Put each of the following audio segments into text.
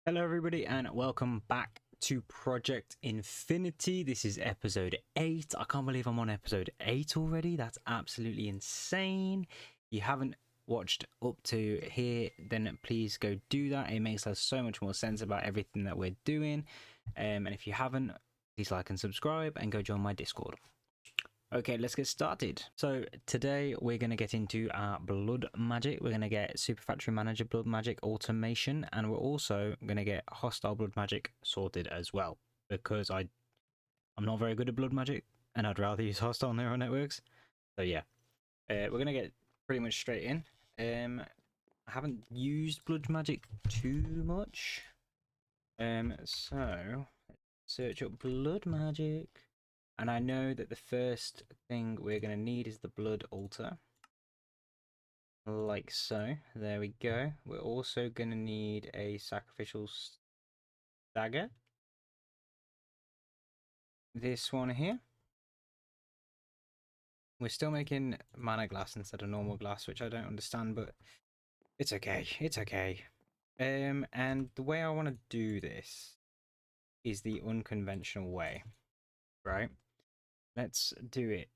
Hello everybody and welcome back to Project Infinity. This is episode 8. I can't believe I'm on episode 8 already. That's absolutely insane. If you haven't watched up to here, then please go do that. It makes us so much more sense about everything that we're doing. And if you haven't, please like and subscribe and go join my Discord. Okay, let's get started. So today we're going to get into our blood magic. We're going to get Super Factory Manager blood magic automation, and we're also going to get hostile blood magic sorted as well, because I'm not very good at blood magic and I'd rather use hostile neural networks. So yeah, we're going to get pretty much straight in. I haven't used blood magic too much. So search up blood magic. And I know that the first thing we're going to need is the blood altar. Like so. There we go. We're also going to need a sacrificial dagger. This one here. We're still making mana glass instead of normal glass, which I don't understand, but it's okay. It's okay. And the way I want to do this is the unconventional way, right? Let's do it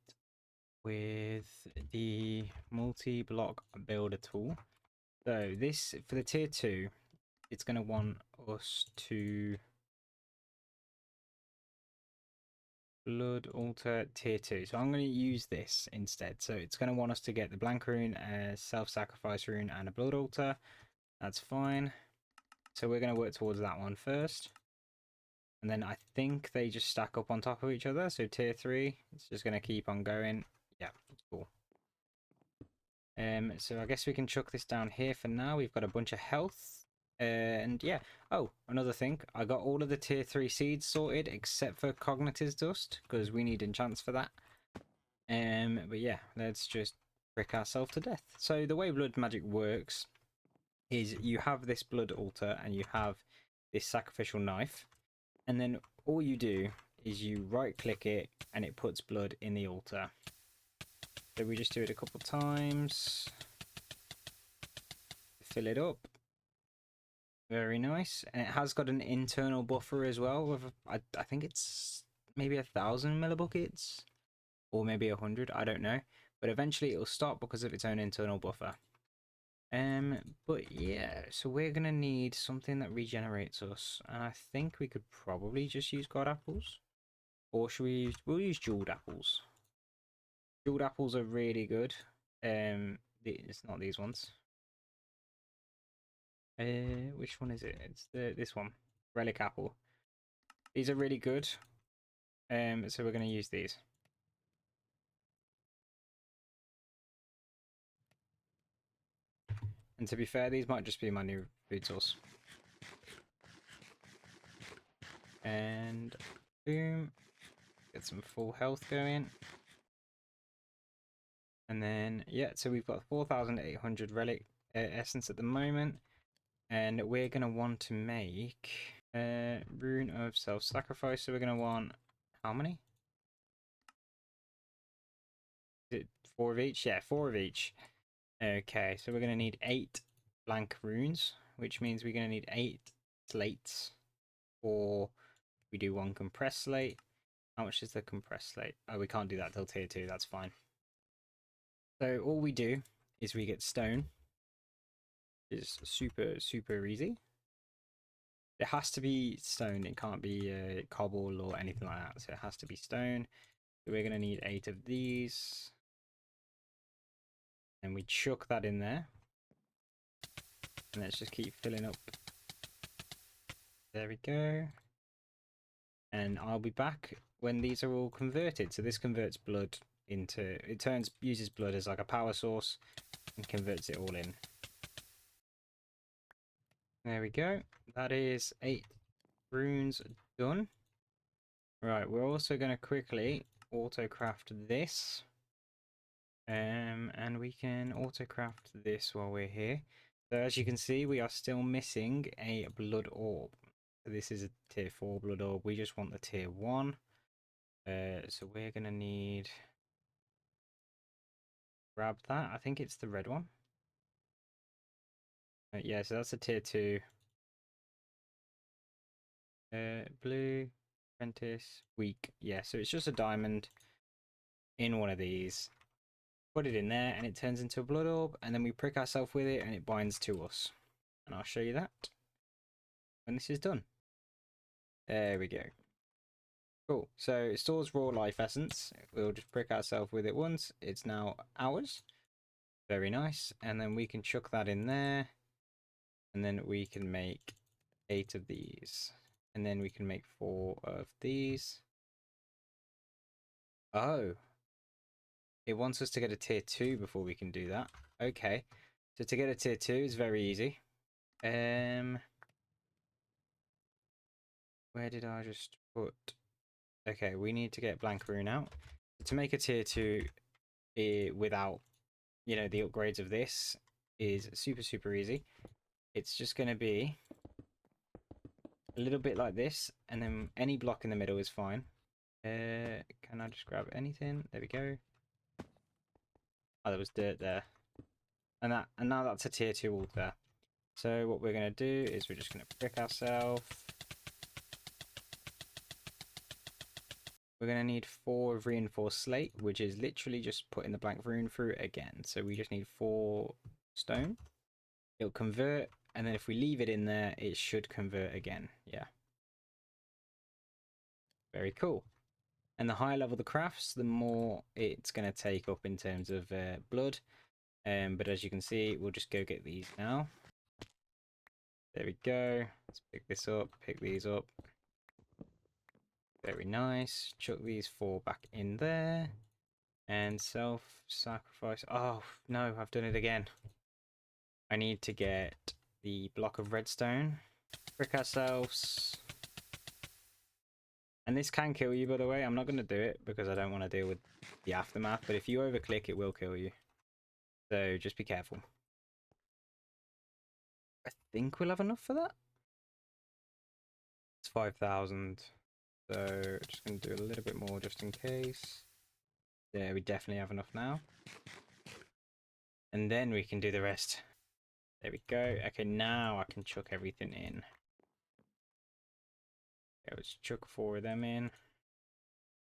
with the multi-block builder tool. So this, for the tier 2, it's going to want us to blood altar tier 2. So I'm going to use this instead. So it's going to want us to get the blank rune, a self-sacrifice rune, and a blood altar. That's fine. So we're going to work towards that one first. And then I think they just stack up on top of each other. So tier 3, it's just going to keep on going. Yeah, cool. So I guess we can chuck this down here for now. We've got a bunch of health. And yeah. Oh, another thing. I got all of the tier 3 seeds sorted except for Cognitive's Dust, because we need enchants for that. But yeah, let's just prick ourselves to death. So the way blood magic works is you have this blood altar and you have this sacrificial knife. And then all you do is you right click it and it puts blood in the altar. So we just do it a couple times. Fill it up. Very nice. And it has got an internal buffer as well. With I think it's maybe 1,000 millibuckets. Or maybe 100, I don't know. But eventually it'll stop because of its own internal buffer. But yeah, so we're going to need something that regenerates us. And I think we could probably just use God apples. Or should we use, we'll use jeweled apples. Jeweled apples are really good. It's not these ones. Which one is it? It's this one, relic apple. These are really good. So we're going to use these. And to be fair, these might just be my new food source. And boom, get some full health going. And then yeah, so we've got 4,800 relic essence at the moment, and we're going to want to make rune of self-sacrifice. So we're going to want how many? Is it 4 of each? Yeah, 4 of each. Okay, so we're going to need 8 blank runes, which means we're going to need 8 slates, or we do 1 compressed slate. How much is the compressed slate? Oh, we can't do that till tier 2, that's fine. So all we do is we get stone. It's super easy. It has to be stone, it can't be cobble or anything like that, so it has to be stone. So we're going to need 8 of these. And we chuck that in there. And let's just keep filling up. There we go. And I'll be back when these are all converted. So this converts blood into, uses blood as like a power source and converts it all in. There we go. That is 8 runes done. Right, we're also going to quickly auto-craft this. And we can auto-craft this while we're here. So as you can see, we are still missing a blood orb. So this is a tier 4 blood orb. We just want the tier 1. So we're going to need... Grab that. I think it's the red one. Yeah, so that's a tier 2. Blue, apprentice, weak. Yeah, so it's just a diamond in one of these. Put it in there and it turns into a blood orb, and then we prick ourselves with it and it binds to us. And I'll show you that when this is done. There we go. Cool. So it stores raw life essence. We'll just prick ourselves with it once. It's now ours. Very nice. And then we can chuck that in there. And then we can make 8 of these. And then we can make 4 of these. Oh. It wants us to get a tier 2 before we can do that. Okay. So to get a tier 2 is very easy. Where did I just put... Okay, we need to get blank rune out. To make a tier 2 without, you know, the upgrades of this is super easy. It's just going to be a little bit like this, and then any block in the middle is fine. Can I just grab anything? There we go. Oh, there was dirt there. And now that's a tier 2 altar. So what we're going to do is we're just going to prick ourselves. We're going to need 4 of reinforced slate, which is literally just putting the blank rune through again. So we just need 4 stone. It'll convert, and then if we leave it in there, it should convert again. Yeah. Very cool. And the higher level the crafts, the more it's going to take up in terms of blood. But as you can see, we'll just go get these now. There we go. Let's pick this up, pick these up. Very nice. Chuck these 4 back in there. And self-sacrifice. Oh, no, I've done it again. I need to get the block of redstone. Brick ourselves. And this can kill you, by the way. I'm not going to do it because I don't want to deal with the aftermath. But if you overclick, it will kill you. So just be careful. I think we'll have enough for that. It's 5,000. So just going to do a little bit more just in case. Yeah, we definitely have enough now. And then we can do the rest. There we go. Okay, now I can chuck everything in. Okay, let's chuck 4 of them in.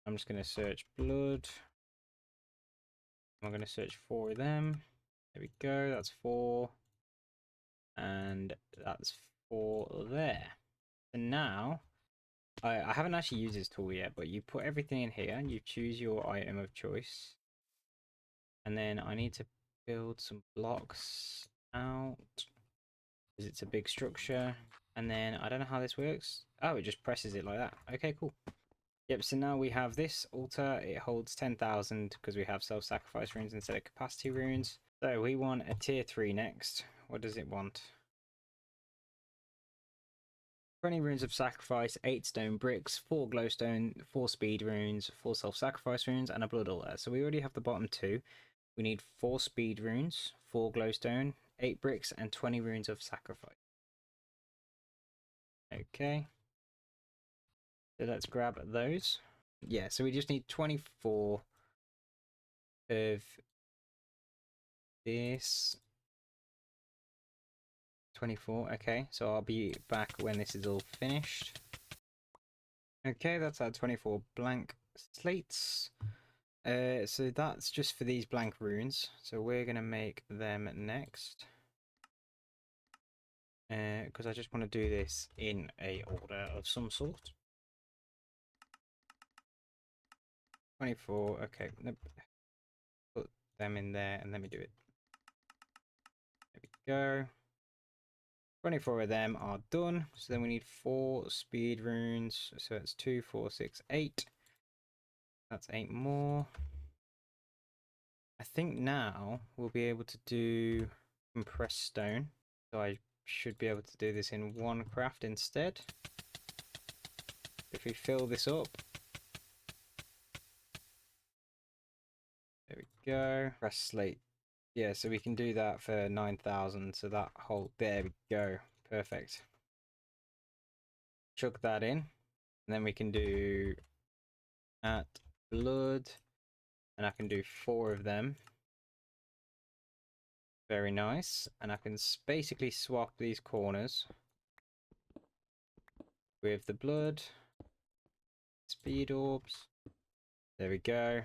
I'm just going to search blood. I'm going to search 4 of them. There we go. That's 4. And that's 4 there. And now, I haven't actually used this tool yet, but you put everything in here and you choose your item of choice. And then I need to build some blocks out because it's a big structure. And then I don't know how this works. Oh, it just presses it like that. Okay, cool. Yep, so now we have this altar. It holds 10,000 because we have self-sacrifice runes instead of capacity runes. So we want a tier 3 next. What does it want? 20 runes of sacrifice, 8 stone bricks, 4 glowstone, 4 speed runes, 4 self-sacrifice runes, and a blood altar. So we already have the bottom 2. We need 4 speed runes, 4 glowstone, 8 bricks, and 20 runes of sacrifice. Okay. So let's grab those. Yeah, so we just need 24 of this. 24, okay. So I'll be back when this is all finished. Okay, that's our 24 blank slates. So that's just for these blank runes. So we're going to make them next. Because I just want to do this in a order of some sort. 24, okay. Nope. Put them in there and let me do it. There we go. 24 of them are done. So then we need 4 speed runes. So it's 2, 4, 6, 8. That's 8 more. I think now we'll be able to do compressed stone. So I should be able to do this in 1 craft instead. If we fill this up. There we go. Press slate. Yeah, so we can do that for 9,000. So that whole, there we go. Perfect. Chuck that in. And then we can do at blood. And I can do 4 of them. Very nice. And I can basically swap these corners. with the blood. Speed orbs. There we go.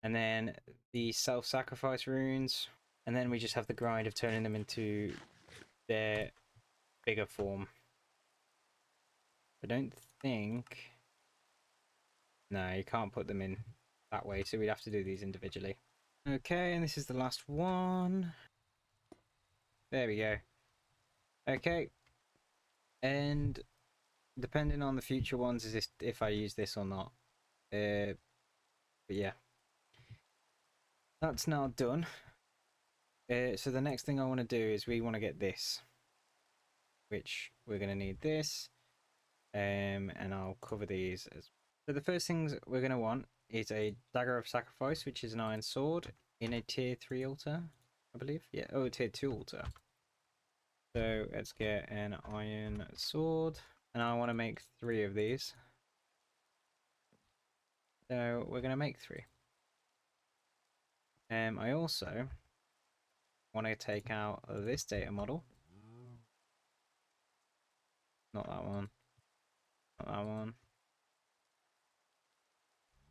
And then the self-sacrifice runes. And then we just have the grind of turning them into their bigger form. I don't think... No, you can't put them in that way, so we'd have to do these individually. Okay, and this is the last one. There we go. Okay. And depending on the future ones, is this if I use this or not. But yeah. That's now done. So the next thing I want to do is we want to get this. Which we're going to need this. And I'll cover these as so the first things we're going to want is a Dagger of Sacrifice, which is an iron sword in a tier 3 altar, I believe. Yeah, oh, a tier 2 altar. So let's get an iron sword, and I want to make 3 of these. So we're going to make 3. I also want to take out this data model. Not that one. Not that one.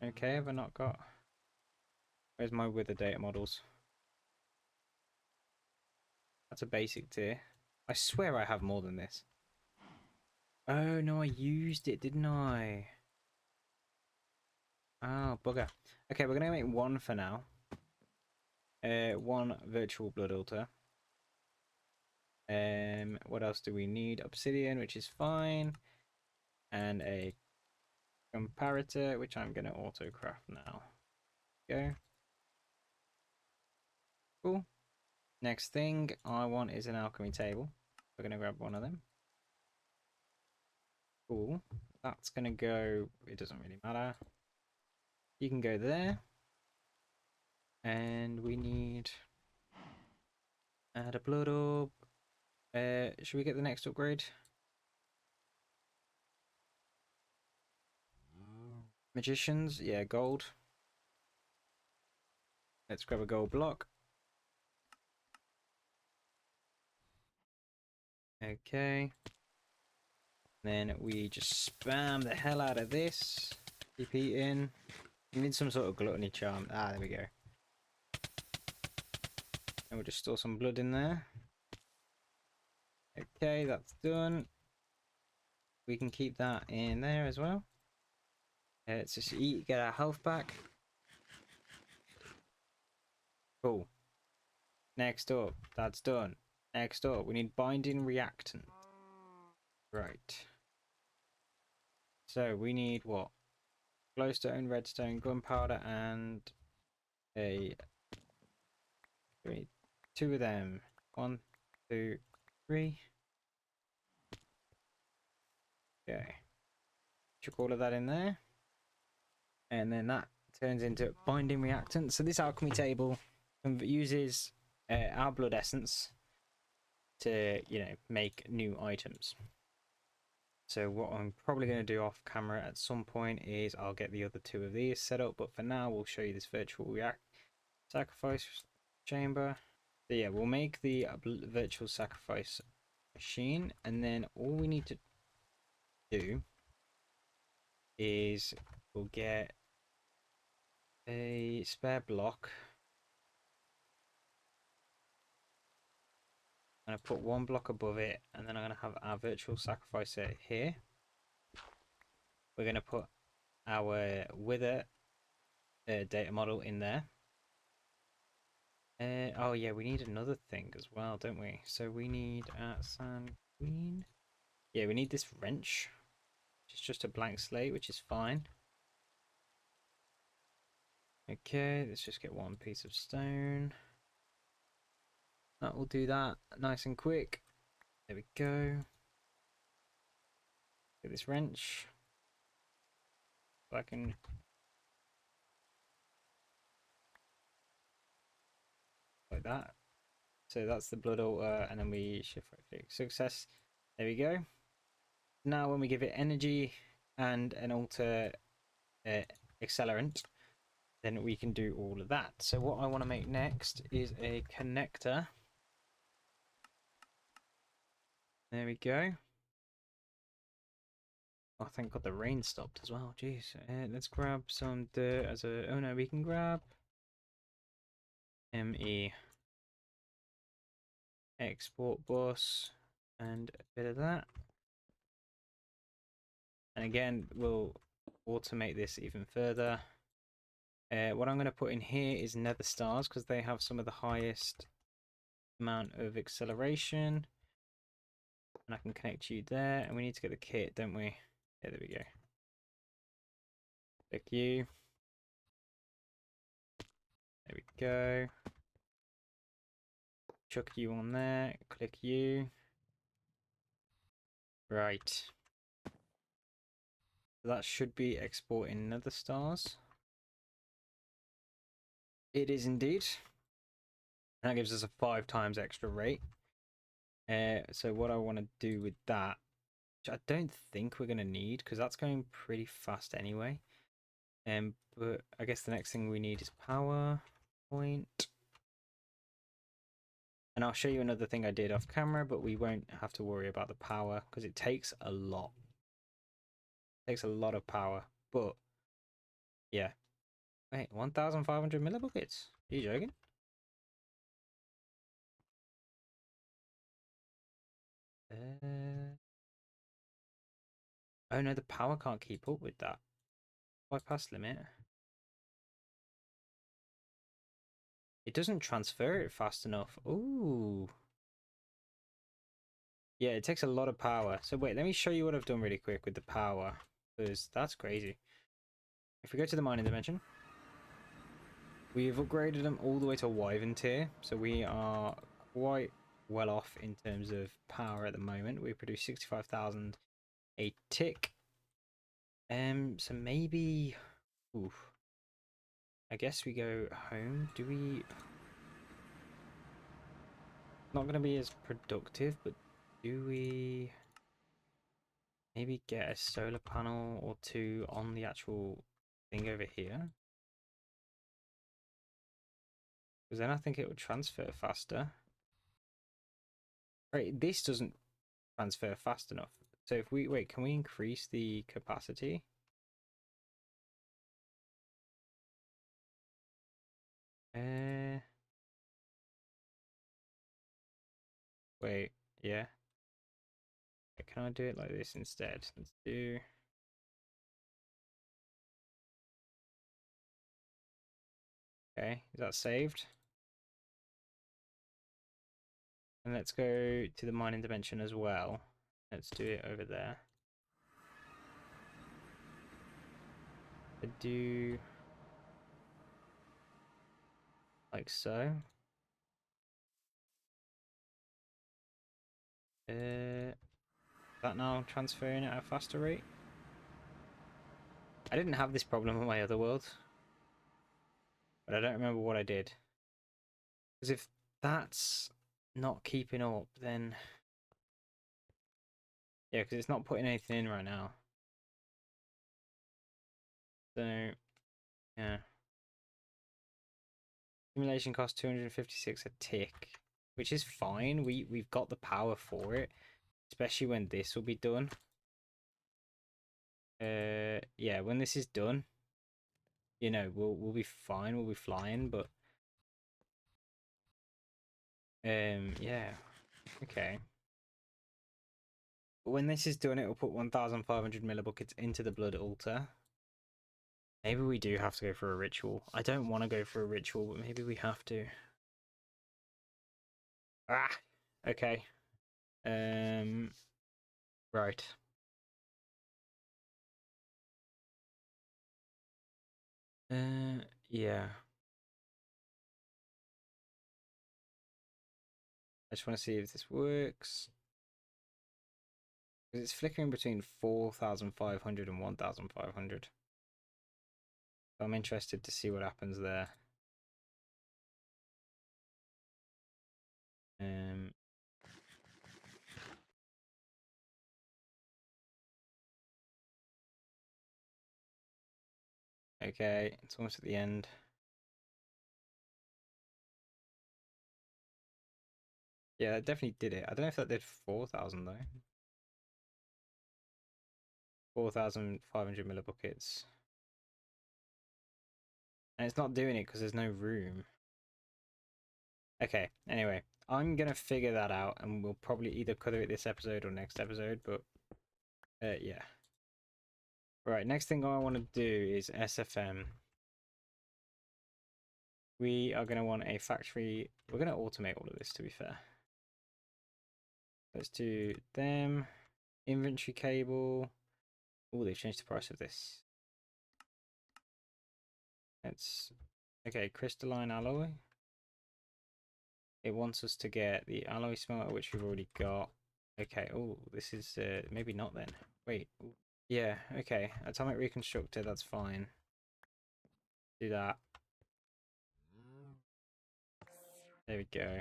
Okay, have I not got... Where's my wither data models? That's a basic tier. I swear I have more than this. Oh no, I used it, didn't I? Oh, bugger. Okay, we're gonna make 1 for now. 1 virtual blood altar. What else do we need? Obsidian, which is fine. And a comparator, which I'm gonna auto craft now. Go. Cool. Next thing I want is an alchemy table. We're gonna grab one of them. Cool. That's gonna go, it doesn't really matter. You can go there. And we need add a blood orb. Should we get the next upgrade? Magicians, yeah, gold. Let's grab a gold block. Okay. Then we just spam the hell out of this. Keep eating. You need some sort of gluttony charm. Ah, there we go. And we'll just store some blood in there. Okay, that's done. We can keep that in there as well. Let's just eat, get our health back. Cool. Next up, that's done. Next up, we need binding reactant. Right. So we need what? Glowstone, redstone, gunpowder, and a 2 of them. 1, 2, 3. Okay. Chuck all of that in there. And then that turns into binding reactant. So this alchemy table uses our blood essence to, you know, make new items. So what I'm probably going to do off camera at some point is I'll get the other 2 of these set up. But for now, we'll show you this virtual sacrifice chamber. So yeah, we'll make the virtual sacrifice machine. And then all we need to do is we'll get a spare block. I'm going to put 1 block above it, and then I'm going to have our virtual sacrificer here. We're going to put our wither data model in there. Oh yeah, we need another thing as well, don't we? So we need sand queen. Yeah, we need this wrench, which is just a blank slate, which is fine. Okay, let's just get 1 piece of stone. That will do that nice and quick. There we go. Get this wrench. So I can like that. So that's the blood altar, and then we shift right click. Success. There we go. Now when we give it energy and an altar accelerant, then we can do all of that. So what I want to make next is a connector. There we go. Oh, thank God the rain stopped as well. Jeez. Let's grab some dirt as a... Oh no, we can grab... ME. Export bus. And a bit of that. And again, we'll automate this even further. What I'm going to put in here is nether stars because they have some of the highest amount of acceleration. And I can connect you there. And we need to get the kit, don't we? Yeah, there we go. Click you. There we go. Chuck you on there. Click you. Right. So that should be exporting nether stars. It is indeed. And that gives us a 5 times extra rate. So what I want to do with that, which I don't think we're going to need because that's going pretty fast anyway. But I guess the next thing we need is power point. And I'll show you another thing I did off camera, but we won't have to worry about the power because it takes a lot. It takes a lot of power, but yeah. Wait, 1,500 millibuckets? Are you joking? Oh no, the power can't keep up with that. Bypass limit. It doesn't transfer it fast enough. Ooh. Yeah, it takes a lot of power. So wait, let me show you what I've done really quick with the power. Because that's crazy. If we go to the mining dimension, we've upgraded them all the way to Wyvern tier. So we are quite well off in terms of power at the moment. We produce 65,000 a tick. So maybe... Oof. I guess we go home. Do we... Not going to be as productive, but do we maybe get a solar panel or two on the actual thing over here? Because then I think it would transfer faster. Right, this doesn't transfer fast enough. So if we, wait, can we increase the capacity? Wait, yeah. Can I do it like this instead? Let's do... Okay, is that saved? And let's go to the mining dimension as well. Let's do it over there. I do... like so. Is that now transferring at a faster rate? I didn't have this problem on my other world. But I don't remember what I did. Because if that's not keeping up, then... Yeah, because it's not putting anything in right now. So, yeah. Simulation costs 256 a tick, which is fine. We've got the power for it, especially when this will be done. Yeah, when this is done, you know, we'll be fine. We'll be flying, but yeah, okay. But when this is done, it will put 1,500 millibuckets into the blood altar. Maybe we do have to go for a ritual. I don't want to go for a ritual, but maybe we have to. Ah, okay. Right. Yeah. I just want to see if this works. Because it's flickering between 4,500 and 1,500. So I'm interested to see what happens there. Okay, it's almost at the end. Yeah, it definitely did it. I don't know if that did 4,000 though. 4,500 millibuckets. And it's not doing it because there's no room. Okay, anyway, I'm gonna figure that out, and we'll probably either cover it this episode or next episode, but yeah. Right, next thing I want to do is SFM. We are going to want a factory. We're going to automate all of this, to be fair. Let's do them. Inventory cable. Oh, they've changed the price of this. Let's... Okay, crystalline alloy. It wants us to get the alloy smelter, which we've already got. Okay, oh, this is... maybe not then. Wait. Ooh. Yeah, okay. Atomic reconstructor, that's fine. Do that. There we go.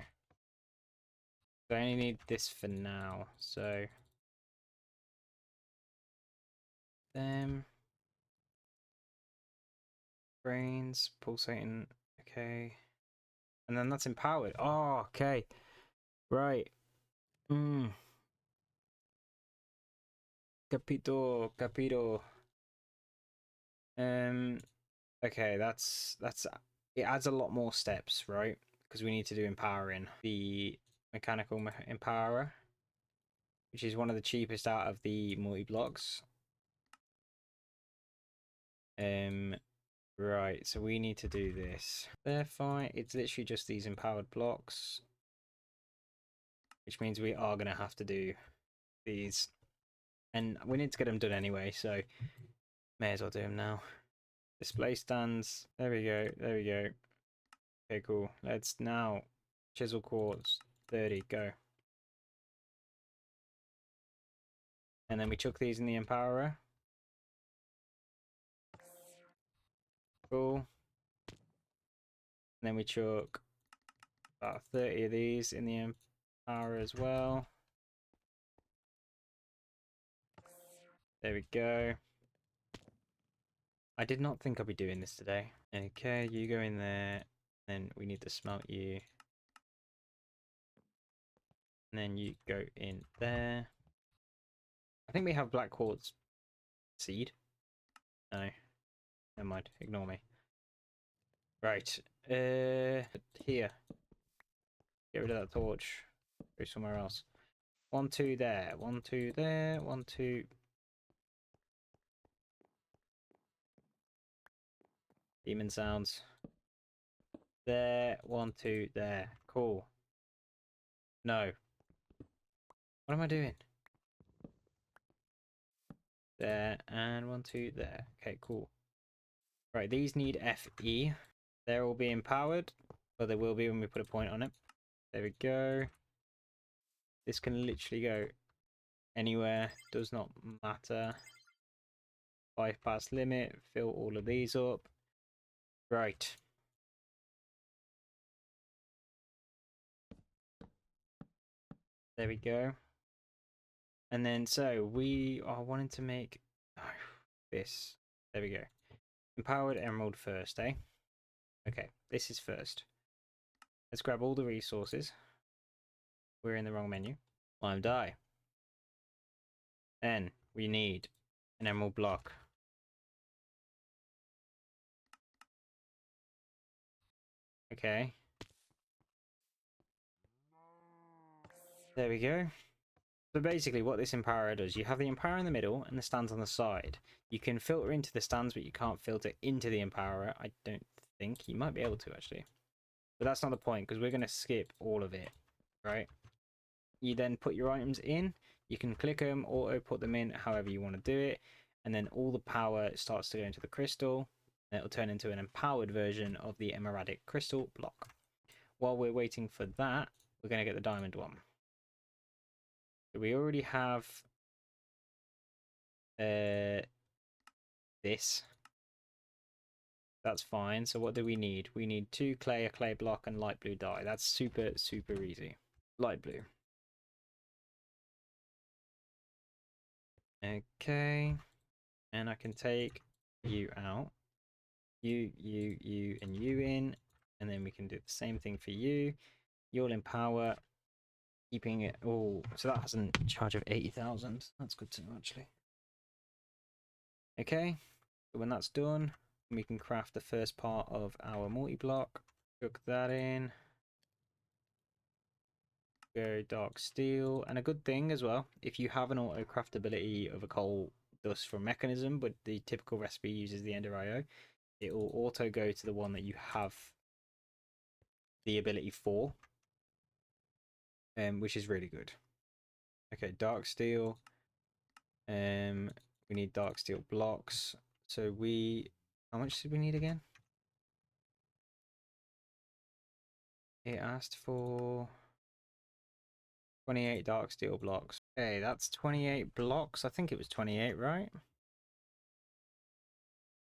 I only need this for now, so... Them. Brains, pulsating, okay. And then that's empowered. Oh, okay. Right. Capito. Okay, that's it adds a lot more steps, right? Because we need to do empowering the mechanical empowerer, which is one of the cheapest out of the multi-blocks. Right, so we need to do this. They're fine. It's literally just these empowered blocks, which means we are going to have to do these. And we need to get them done anyway, so may as well do them now. Display stands. There we go. There we go. Okay, cool. Let's now chisel quartz 30. Go. And then we chuck these in the empowerer. Cool. And then we chuck about 30 of these in the empowerer as well. There we go. I did not think I'd be doing this today. Okay, you go in there. Then we need to smelt you. And then you go in there. I think we have black quartz seed. No. Never mind. Ignore me. Right. Here. Get rid of that torch. Go somewhere else. 1, 2 there. 1, 2 there. 1, 2. Demon sounds. There. 1, 2 there. Cool. No. What am I doing? There. And 1, 2 there. Okay, cool. Right, these need FE. They're all being powered. Well, they will be when we put a point on it. There we go. This can literally go anywhere. Does not matter. Bypass limit. Fill all of these up. Right. There we go. And then, so we are wanting to make this. There we go. Empowered emerald first, eh? Okay, this is first. Let's grab all the resources. We're in the wrong menu. Lime dye. Then we need an emerald block. Okay. There we go. So basically what this empowerer does, you have the empowerer in the middle and the stands on the side. You can filter into the stands, but you can't filter into the empowerer. I don't think. You might be able to, actually. But that's not the point, because we're going to skip all of it, right? You then put your items in. You can click them, auto put them in, however you want to do it. And then all the power starts to go into the crystal. And it'll turn into an empowered version of the emeradic crystal block. While we're waiting for that, we're going to get the diamond one. So we already have this. That's fine. So what do we need? We need 2 clay, a clay block, and light blue dye. That's super, super easy. Light blue. Okay. And I can take you out. You, and you in. And then we can do the same thing for you. You'll empower. Keeping it... Oh, so that has a charge of 80,000. That's good to know, actually. Okay, so when that's done, we can craft the first part of our multi-block. Cook that in. Go dark steel. And a good thing as well, if you have an auto craftability of a coal dust from mechanism, but the typical recipe uses the ender IO, it will auto go to the one that you have the ability for, which is really good. Okay, dark steel. We need dark steel blocks. So how much did we need again? It asked for 28 dark steel blocks. Okay, that's 28 blocks. I think it was 28, right?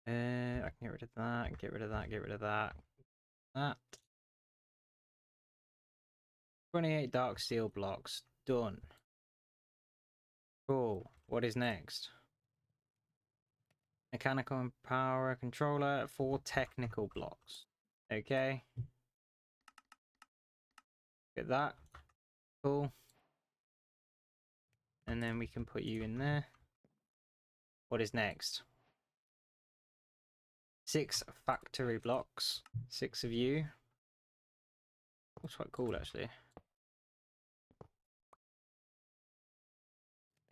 I can get rid of that, get rid of that, get rid of that. That. 28 dark steel blocks. Done. Cool. What is next? Mechanical and power controller, 4 technical blocks. Okay. Get that. Cool. And then we can put you in there. What is next? 6 factory blocks. 6 of you. Looks quite cool, actually.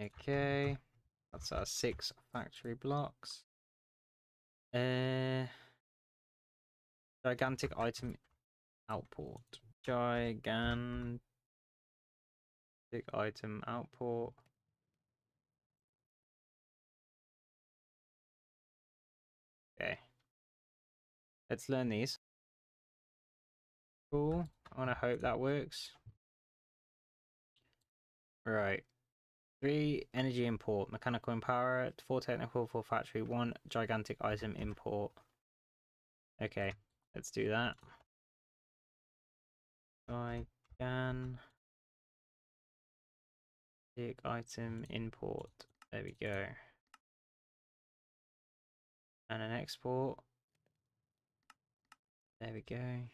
Okay. That's our 6 factory blocks. Gigantic item output. Gigantic item output. Okay. Let's learn these. Cool. I want to hope that works. Right. 3 energy import. Mechanical and power. 4 technical, 4 factory. 1 gigantic item import. Okay. Let's do that. Gigantic item import. There we go. And an export. There we go.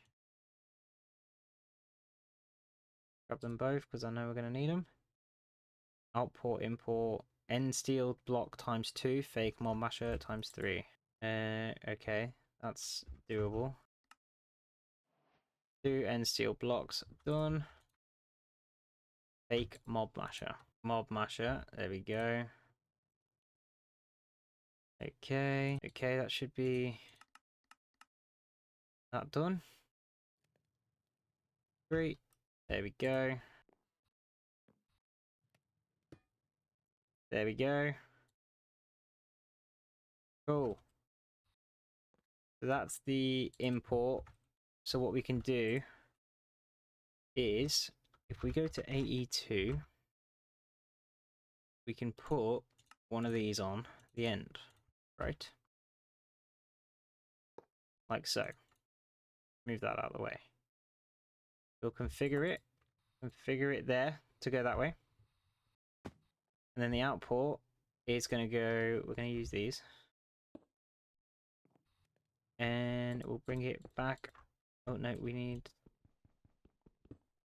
Grab them both because I know we're going to need them. Output, import. End steel block times 2. Fake mob masher times 3. Okay. That's doable. 2 end steel blocks done. Fake mob masher. Mob masher. There we go. Okay. Okay, that should be that done. 3. There we go. There we go. Cool. So that's the import. So what we can do is, if we go to AE2, we can put one of these on the end, right? Like so. Move that out of the way. We'll configure it there to go that way. And then the output is going to go, we're going to use these. And we'll bring it back. Oh no, we need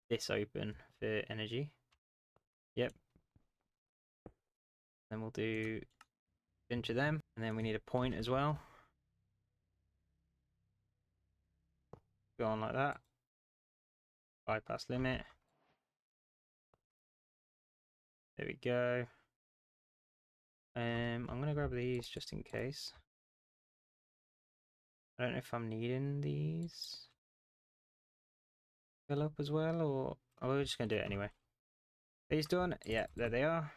this open for energy. Yep. Then we'll do a bunch of them. And then we need a point as well. Go on like that. Bypass limit. There we go. I'm going to grab these just in case. I don't know if I'm needing these. Fill up as well, or we're just going to do it anyway. These done? Yeah, there they are.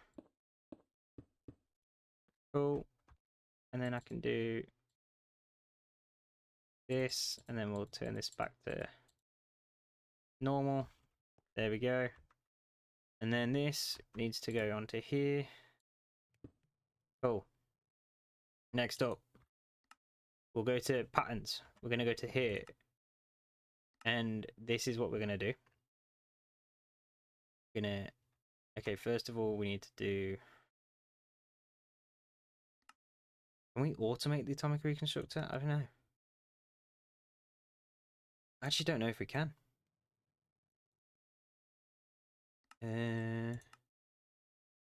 Cool. And then I can do this, and then we'll turn this back to normal. There we go. And then this needs to go onto here. Cool. Next up, we'll go to patterns. We're going to go to here. And this is what we're going to do. We're going to... Okay, first of all, we need to do... Can we automate the atomic reconstructor? I don't know. I actually don't know if we can.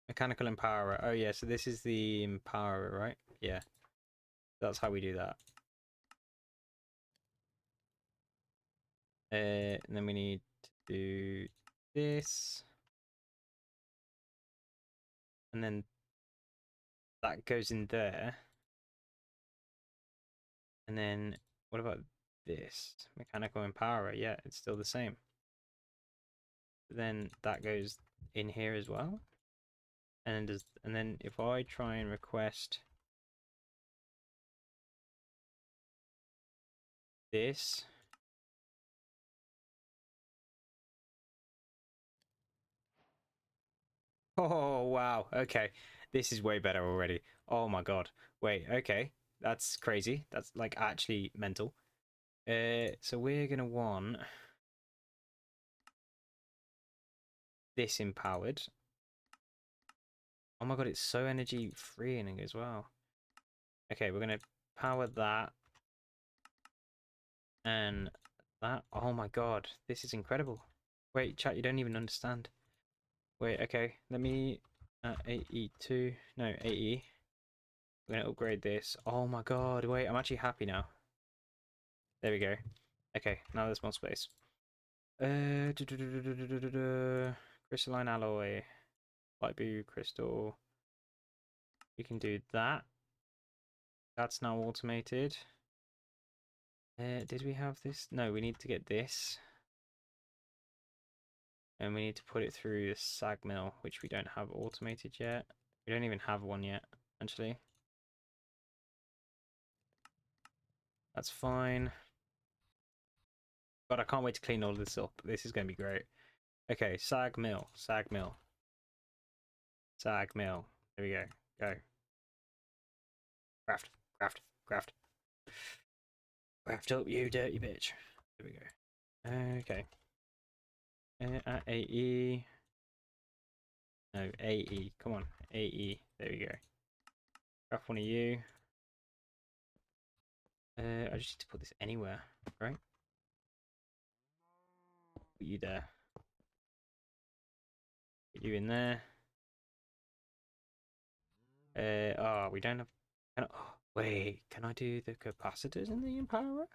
Mechanical empowerer. Oh yeah, so this is the empowerer, right? Yeah. That's how we do that. And then we need to do this. And then that goes in there. And then what about this? Mechanical empowerer. Yeah, it's still the same. But then that goes in here as well. And then if I try and request this. Oh wow, okay. This is way better already. Oh my god. Wait, okay. That's crazy. That's like actually mental. So we're gonna want this empowered. Oh my god, it's so energy freeing as well. Okay, we're gonna power that and that. Oh my god, this is incredible. Wait, chat, you don't even understand. Wait, okay, let me 8E2. No, 8E. We're gonna upgrade this. Oh my god, wait, I'm actually happy now. There we go. Okay, now there's more space. Crystalline alloy, light blue crystal. We can do that. That's now automated. Did we have this? No, we need to get this. And we need to put it through the sag mill, which we don't have automated yet. We don't even have one yet, actually. That's fine. But I can't wait to clean all of this up. This is going to be great. Okay, sag mill, sag mill. Sag mill. There we go. Go. Craft, craft, craft. Craft up, you dirty bitch. There we go. Okay. At AE. No, AE. Come on. AE. There we go. Craft one of you. I just need to put this anywhere, right? Put you there. Put you in there. Oh, we don't have. Oh, wait, can I do the capacitors in the empowerer?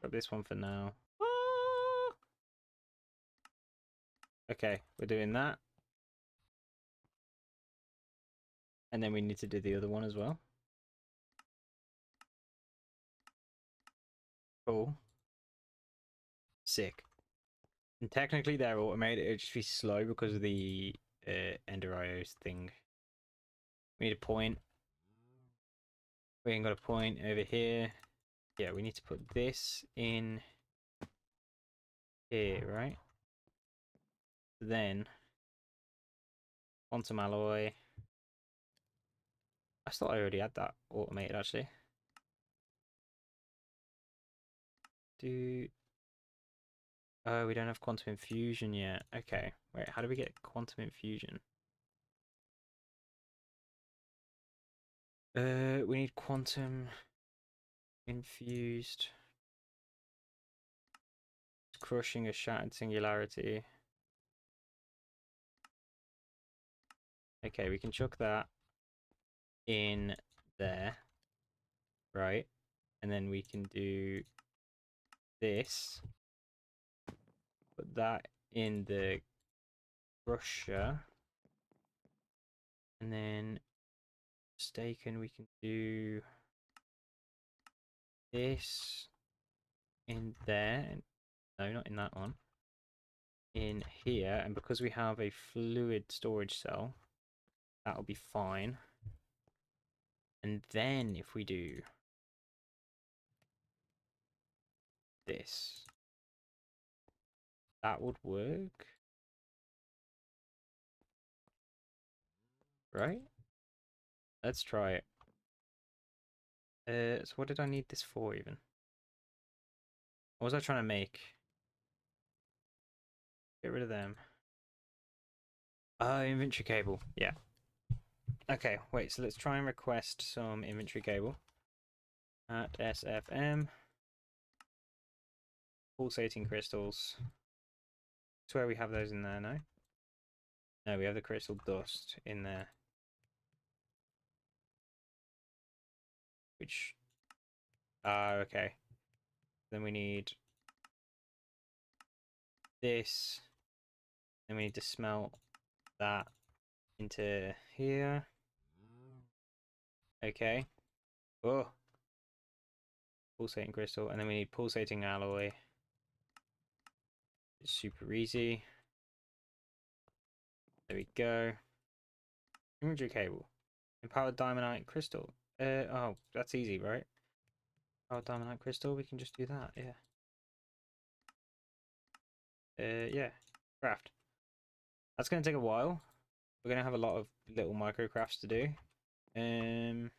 Grab this one for now. Ah! Okay, we're doing that. And then we need to do the other one as well. Cool. Sick. And technically they're automated, it'd just be slow because of the Ender IOs thing. We need a point. We ain't got a point over here. Yeah, we need to put this in here, right? Then quantum alloy. I thought I already had that automated actually. Oh, we don't have quantum infusion yet. Okay, wait, how do we get quantum infusion? We need quantum infused. Crushing a shattered singularity. Okay, we can chuck that in there, right? And then we can do this. Put that in the crusher. And then mistaken, we can do this in there. No, not in that one. In here. And because we have a fluid storage cell, that'll be fine. And then if we do this, that would work. Right? Let's try it. So what did I need this for even? What was I trying to make? Get rid of them. Inventory cable. Yeah. Okay, wait, so let's try and request some inventory cable. At SFM. Pulsating crystals. I swear we have those in there, no? No, we have the crystal dust in there. which... okay. Then we need this. Then we need to smelt that into here. Okay. Oh. Pulsating crystal. And then we need pulsating alloy. It's super easy. There we go. Imagery cable. Empowered diamondite crystal. Oh, that's easy, right? Empowered diamondite crystal, we can just do that, yeah. Yeah. Craft. That's going to take a while. We're going to have a lot of little micro crafts to do. Yeah,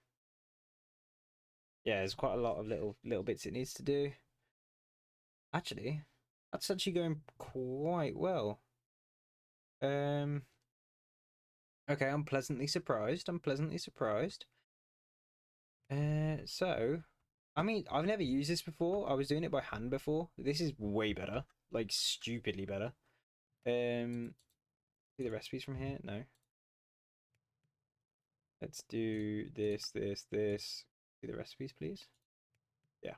there's quite a lot of little bits it needs to do. Actually, that's actually going quite well. Okay, I'm pleasantly surprised. So, I mean, I've never used this before. I was doing it by hand before. This is way better. Like, stupidly better. Do the recipes from here? No. Let's do this. Do the recipes, please. Yeah.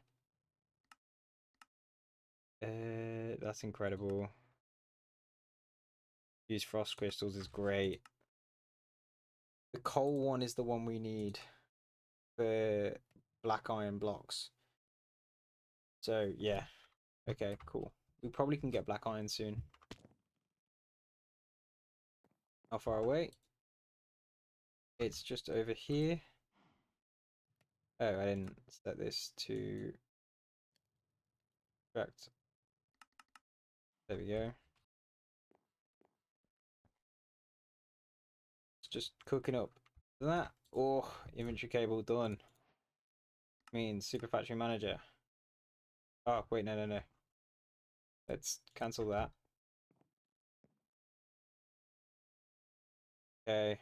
That's incredible. Use frost crystals is great. The coal one is the one we need for black iron blocks. So, yeah. Okay, cool. We probably can get black iron soon. How far away? It's just over here. Oh, I didn't set this to correct. There we go. It's just cooking up that. Oh, inventory cable done. Means super factory manager. Oh, wait, no. Let's cancel that. Okay.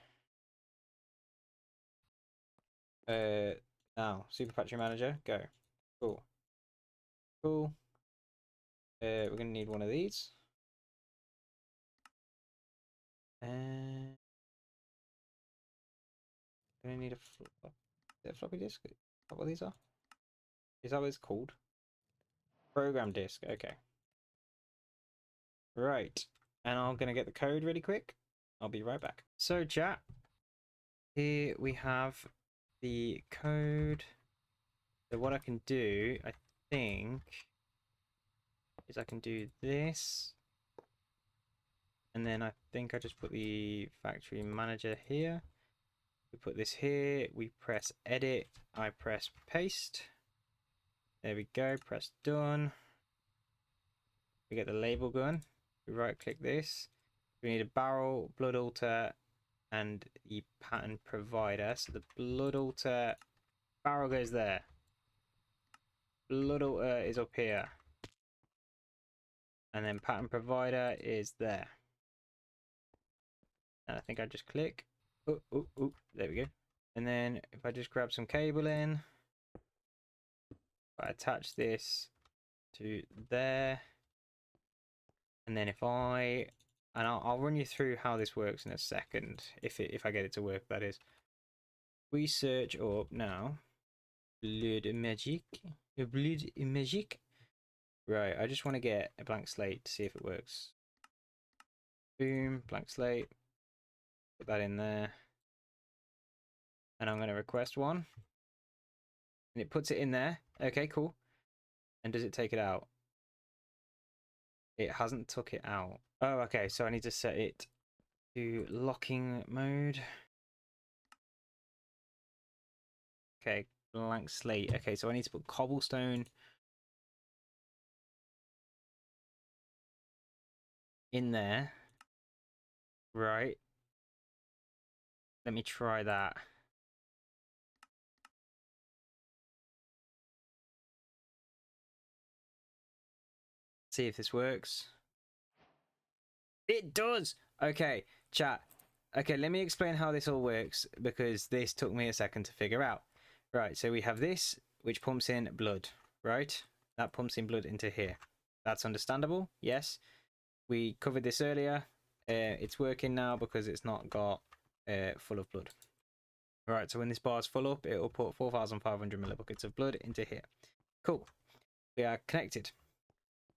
Now, super factory manager, go. Cool. We're gonna need one of these. And gonna need a floppy disk. Is that what these are? Is that what it's called? Program disk. Okay. Right. And I'm gonna get the code really quick. I'll be right back. So, chat. Here we have the code. So what I can do, I think, is I can do this. And then I think I just put the factory manager here. We put this here. We press edit. I press paste. There we go. Press done. We get the label gun. We right click this. We need a barrel, blood altar, and the pattern provider. So the blood altar barrel goes there. Blood altar is up here. And then pattern provider is there. And I think I just click. Oh, there we go. And then if I just grab some cable in, I attach this to there. And then if I, and I'll run you through how this works in a second, if I get it to work, that is. We search up now. Blood magic. Right, I just want to get a blank slate to see if it works. Boom, blank slate. Put that in there. And I'm going to request one. And it puts it in there. Okay, cool. And does it take it out? It hasn't took it out. Oh, okay, so I need to set it to locking mode. Okay, blank slate. Okay, so I need to put cobblestone in there. Right. Let me try that. See if this works. It does! Okay, chat. Okay, let me explain how this all works, because this took me a second to figure out. Right, so we have this, which pumps in blood, right? That pumps in blood into here. That's understandable, yes. We covered this earlier. It's working now because it's not got full of blood. All right, so when this bar is full up, it will put 4,500 millibuckets of blood into here. Cool. We are connected.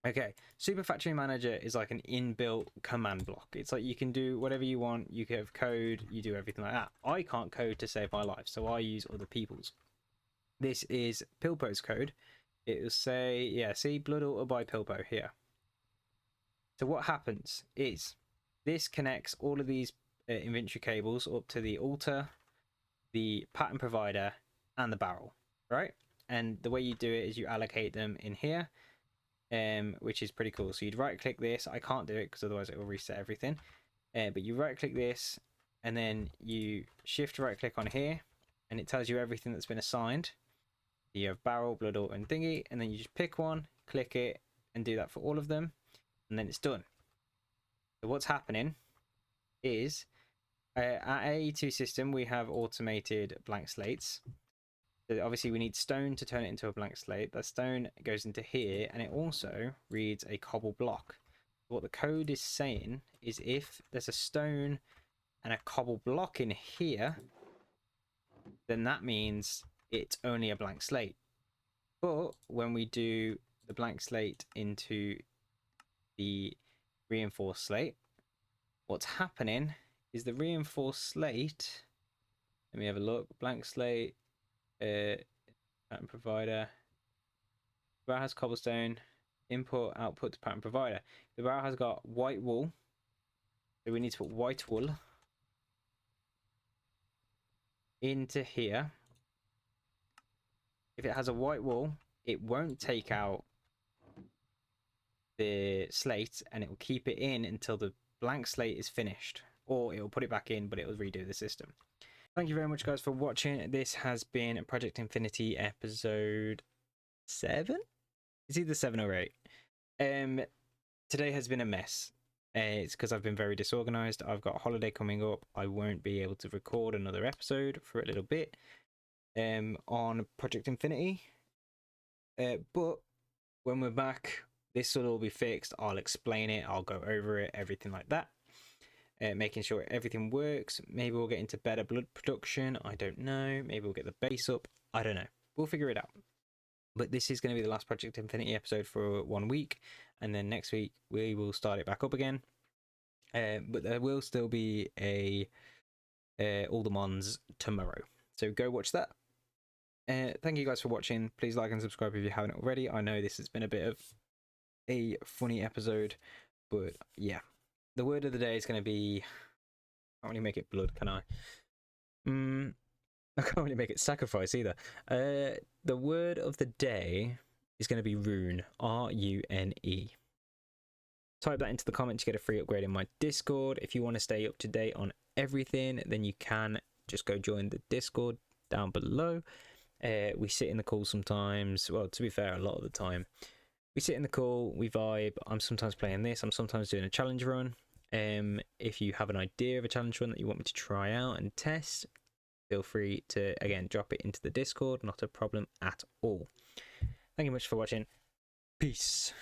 Okay, Super Factory Manager is like an inbuilt command block. It's like you can do whatever you want. You can have code, you do everything like that. I can't code to save my life, so I use other people's. This is Pilpo's code. It will say, yeah, see, blood alter by Pilpo here. So what happens is this connects all of these inventory cables up to the altar, the pattern provider, and the barrel, right? And the way you do it is you allocate them in here, which is pretty cool. So you'd right click this. I can't do it because otherwise it will reset everything. But you right click this and then you shift right click on here and it tells you everything that's been assigned. You have barrel, blood altar, and thingy, and then you just pick one, click it, and do that for all of them, and then it's done. So what's happening is at AE2 system we have automated blank slates. So obviously we need stone to turn it into a blank slate. That stone goes into here and it also reads a cobble block. What the code is saying is if there's a stone and a cobble block in here, then that means it's only a blank slate. But when we do the blank slate into the reinforced slate, what's happening is the reinforced slate, let me have a look, blank slate, pattern provider, barrel has cobblestone, input output to pattern provider. The barrel has got white wool, so we need to put white wool into here. If it has a white wool, it won't take out the slate and it will keep it in until the blank slate is finished, or it will put it back in but it will redo the system. Thank you very much guys for watching. This has been Project Infinity episode 7. It's either 7 or 8. Today has been a mess. It's because I've been very disorganized. I've got a holiday coming up. I won't be able to record another episode for a little bit on Project Infinity, but when we're back, this will all be fixed. I'll explain it, I'll go over it, everything like that, making sure everything works. Maybe we'll get into better blood production, I don't know. Maybe we'll get the base up, I don't know. We'll figure it out. But this is going to be the last Project Infinity episode for 1 week, and then next week we will start it back up again. But there will still be a all the mons tomorrow, so go watch that. Thank you guys for watching. Please like and subscribe if you haven't already. I know this has been a bit of a funny episode, but yeah, the word of the day is going to be, I can't really make it blood, can I? I can't really make it sacrifice either. The word of the day is going to be rune, R-U-N-E. Type that into the comments, you get a free upgrade in my Discord. If you want to stay up to date on everything, then you can just go join the Discord down below. We sit in the call sometimes. Well, to be fair, a lot of the time we sit in the call, we vibe. I'm sometimes playing this, I'm sometimes doing a challenge run. If you have an idea of a challenge run that you want me to try out and test, feel free to again drop it into the Discord. Not a problem at all. Thank you much for watching. Peace.